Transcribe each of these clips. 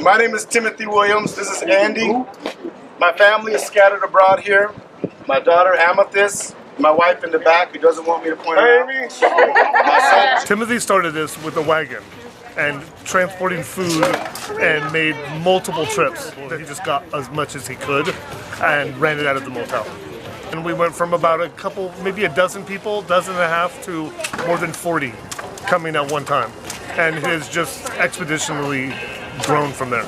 My name is Timothy Williams. This is Andy. My family is scattered abroad here. My daughter Amethyst, my wife in the back who doesn't want me to point her out. My son. Timothy started this with a wagon and transporting food and made multiple trips. He just got as much as he could and ran it out of the motel. And we went from about a couple, maybe a dozen people, dozen and a half, to more than 40 coming at one time. And it has just expeditionally grown from there.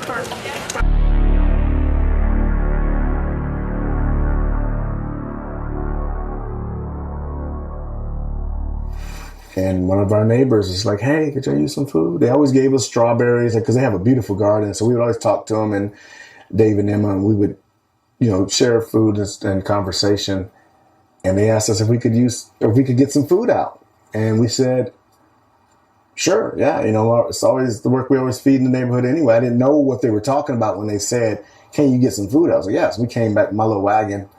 And one of our neighbors is like, hey, could you use some food? They always gave us strawberries because they have a beautiful garden. So we would always talk to them, and Dave and Emma, and we would, share food and conversation. And they asked us if we could get some food out. And we said, sure, yeah. It's always the work we always feed in the neighborhood anyway. I didn't know what they were talking about when they said, can you get some food out? I was like, yes. We came back in my little wagon.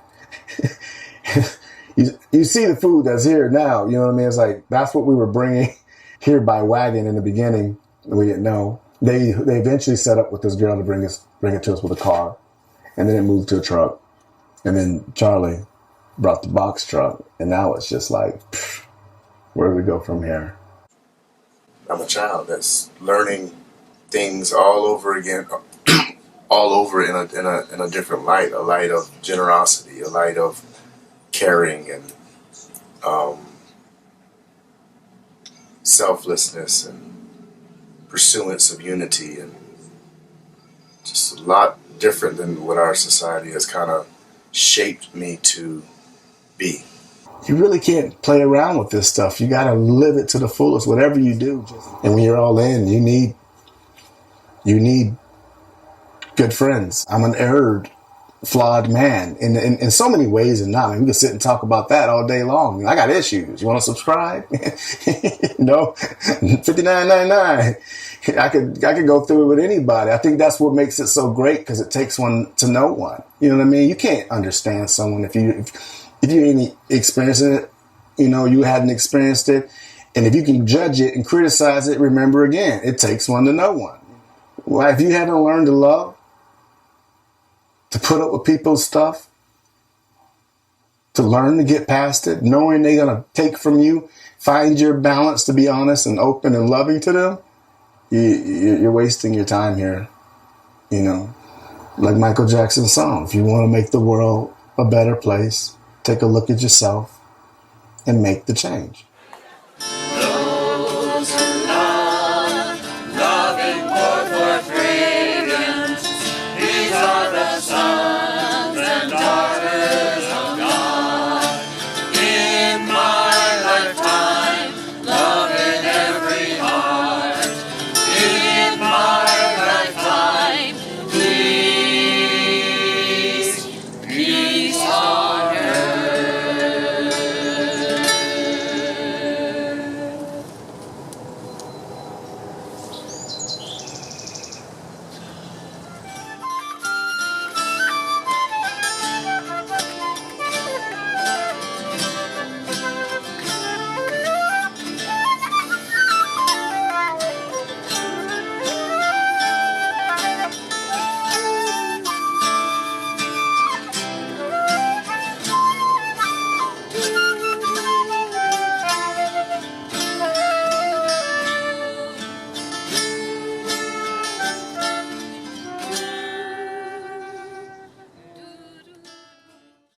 You see the food that's here now, you know what I mean? It's like, that's what we were bringing here by wagon in the beginning. We didn't know. They eventually set up with this girl to bring it to us with a car. And then it moved to a truck. And then Charlie brought the box truck. And now it's just like, where do we go from here? I'm a child that's learning things all over again, all over in a different light, a light of generosity, a light of caring and selflessness and pursuance of unity, and just a lot different than what our society has kind of shaped me to be. You really can't play around with this stuff. You got to live it to the fullest, whatever you do. And when you're all in, you need good friends. I'm an erred, flawed man in so many ways, and not. I mean, we can sit and talk about that all day long. I got issues. You want to subscribe? No, $59.99. I could go through it with anybody. I think that's what makes it so great, because it takes one to know one. You know what I mean? You can't understand someone if you ain't experiencing it. You hadn't experienced it, and if you can judge it and criticize it, remember again, it takes one to know one. Well, if you haven't learned to love, to put up with people's stuff, to learn to get past it, knowing they're going to take from you, find your balance to be honest and open and loving to them, you're wasting your time here. Like Michael Jackson's song, if you want to make the world a better place, take a look at yourself and make the change.